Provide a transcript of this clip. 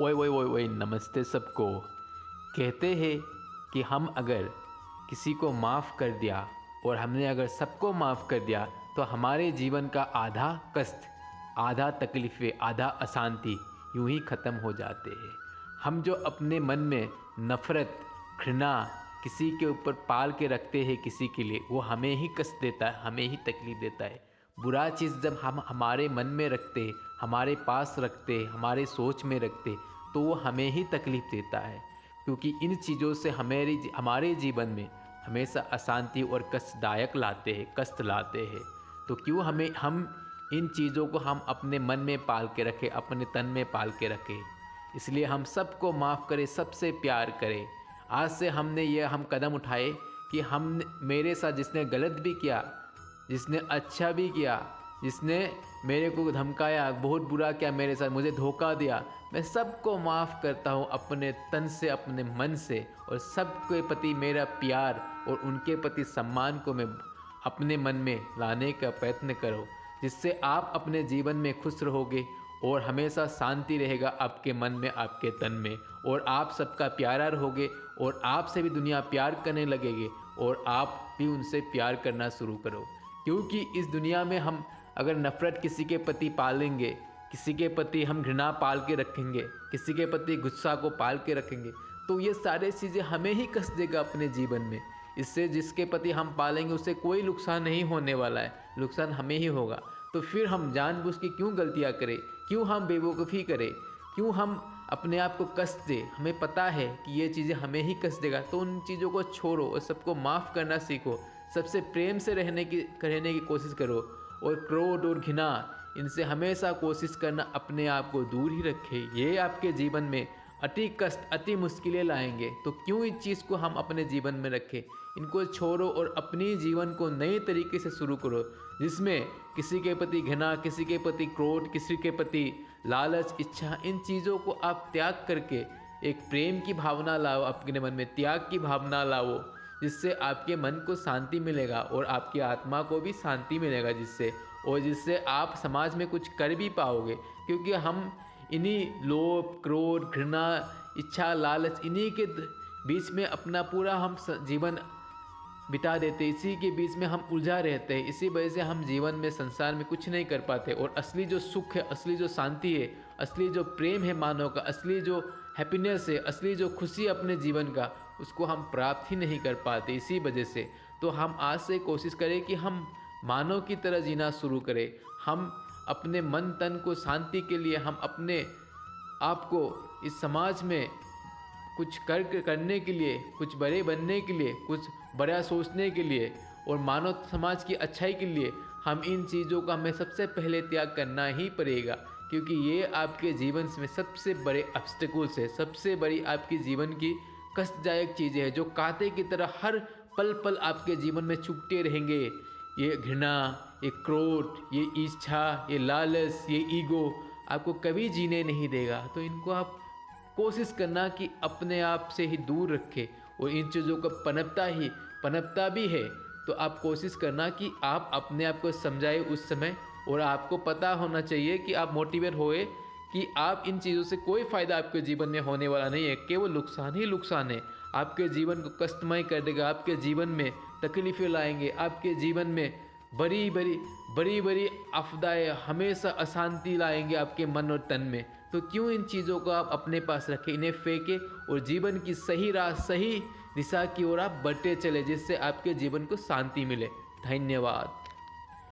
ओए ओए ओए ओए नमस्ते सबको। कहते हैं कि हम अगर किसी को माफ़ कर दिया और हमने अगर सबको माफ़ कर दिया तो हमारे जीवन का आधा कष्ट, आधा तकलीफ़ें, आधा अशांति यूं ही ख़त्म हो जाते हैं। हम जो अपने मन में नफ़रत, घृणा किसी के ऊपर पाल के रखते हैं किसी के लिए, वो हमें ही कष्ट देता है, हमें ही तकलीफ़ देता है। बुरा चीज़ जब हम हमारे मन में रखते, हमारे पास रखते, हमारे सोच में रखते, तो वो हमें ही तकलीफ़ देता है, क्योंकि इन चीज़ों से हमारे जीवन में हमेशा अशांति और कष्ट लाते हैं। तो क्यों हम इन चीज़ों को हम अपने मन में पाल के रखें, अपने तन में पाल के रखें। इसलिए हम सबको माफ़ करें, सबसे प्यार करें। आज से हम कदम उठाए कि हम मेरे साथ जिसने गलत भी किया, जिसने अच्छा भी किया, जिसने मेरे को धमकाया, बहुत बुरा किया मेरे साथ, मुझे धोखा दिया, मैं सबको माफ़ करता हूँ अपने तन से, अपने मन से। और सबके प्रति मेरा प्यार और उनके प्रति सम्मान को मैं अपने मन में लाने का प्रयत्न करो, जिससे आप अपने जीवन में खुश रहोगे और हमेशा शांति रहेगा आपके मन में, आपके तन में, और आप सबका प्यारा रहोगे और आपसे भी दुनिया प्यार करने लगेगी और आप भी उनसे प्यार करना शुरू करो। क्योंकि इस दुनिया में हम अगर नफ़रत किसी के प्रति पालेंगे, किसी के प्रति हम घृणा पाल के रखेंगे, किसी के प्रति गुस्सा को पाल के रखेंगे, तो ये सारी चीज़ें हमें ही कष्ट देगा अपने जीवन में। इससे जिसके प्रति हम पालेंगे उससे कोई नुकसान नहीं होने वाला है, नुकसान हमें ही होगा। तो फिर हम जानबूझ के क्यों गलतियाँ करें, क्यों हम बेवकूफ़ी करें, क्यों हम अपने आप को कष्ट दें। हमें पता है कि ये चीज़ें हमें ही कष्ट देगा, तो उन चीज़ों को छोड़ो और सबको माफ़ करना सीखो। सबसे प्रेम से रहने की कोशिश करो, और क्रोध और घृणा इनसे हमेशा कोशिश करना अपने आप को दूर ही रखें। ये आपके जीवन में अति कष्ट, अति मुश्किलें लाएंगे, तो क्यों इस चीज़ को हम अपने जीवन में रखें। इनको छोड़ो और अपने जीवन को नए तरीके से शुरू करो, जिसमें किसी के प्रति घृणा, किसी के प्रति क्रोध, किसी के प्रति लालच, इच्छा, इन चीज़ों को आप त्याग करके एक प्रेम की भावना लाओ, अपने मन में त्याग की भावना लाओ, जिससे आपके मन को शांति मिलेगा और आपकी आत्मा को भी शांति मिलेगा, जिससे आप समाज में कुछ कर भी पाओगे। क्योंकि हम इन्हीं लोभ, क्रोध, घृणा, इच्छा, लालच, इन्हीं के बीच में अपना पूरा हम जीवन बिता देते, इसी के बीच में हम उलझा रहते हैं। इसी वजह से हम जीवन में, संसार में कुछ नहीं कर पाते, और असली जो सुख है, असली जो शांति है, असली जो प्रेम है मानव का, असली जो हैप्पीनेस है, असली जो खुशी अपने जीवन का, उसको हम प्राप्त ही नहीं कर पाते। इसी वजह से तो हम आज से कोशिश करें कि हम मानव की तरह जीना शुरू करें। हम अपने मन तन को शांति के लिए, हम अपने आप को इस समाज में कुछ करने के लिए, कुछ बड़े बनने के लिए, कुछ बड़ा सोचने के लिए और मानव समाज की अच्छाई के लिए हम इन चीज़ों का हमें सबसे पहले त्याग करना ही पड़ेगा। क्योंकि ये आपके जीवन में सबसे बड़े ऑब्स्टेकल्स है, सबसे बड़ी आपकी जीवन की कष्टदायक चीज़ें हैं, जो कांटे की तरह हर पल पल आपके जीवन में चुभते रहेंगे। ये घृणा, ये क्रोध, ये इच्छा, ये लालच, ये ईगो आपको कभी जीने नहीं देगा। तो इनको आप कोशिश करना कि अपने आप से ही दूर रखें, और इन चीज़ों का पनपता भी है तो आप कोशिश करना कि आप अपने आप को समझाए उस समय, और आपको पता होना चाहिए कि आप मोटिवेट होए कि आप इन चीज़ों से कोई फ़ायदा आपके जीवन में होने वाला नहीं है, केवल नुकसान ही नुकसान है। आपके जीवन को कष्टमय कर देगा, आपके जीवन में तकलीफ़ें लाएंगे, आपके जीवन में बड़ी बड़ी आपदाएँ, हमेशा अशांति लाएंगे आपके मन और तन में। तो क्यों इन चीज़ों को आप अपने पास रखें, इन्हें फेंकें और जीवन की सही राह, सही दिशा की ओर आप बढ़ते चले, जिससे आपके जीवन को शांति मिले। धन्यवाद।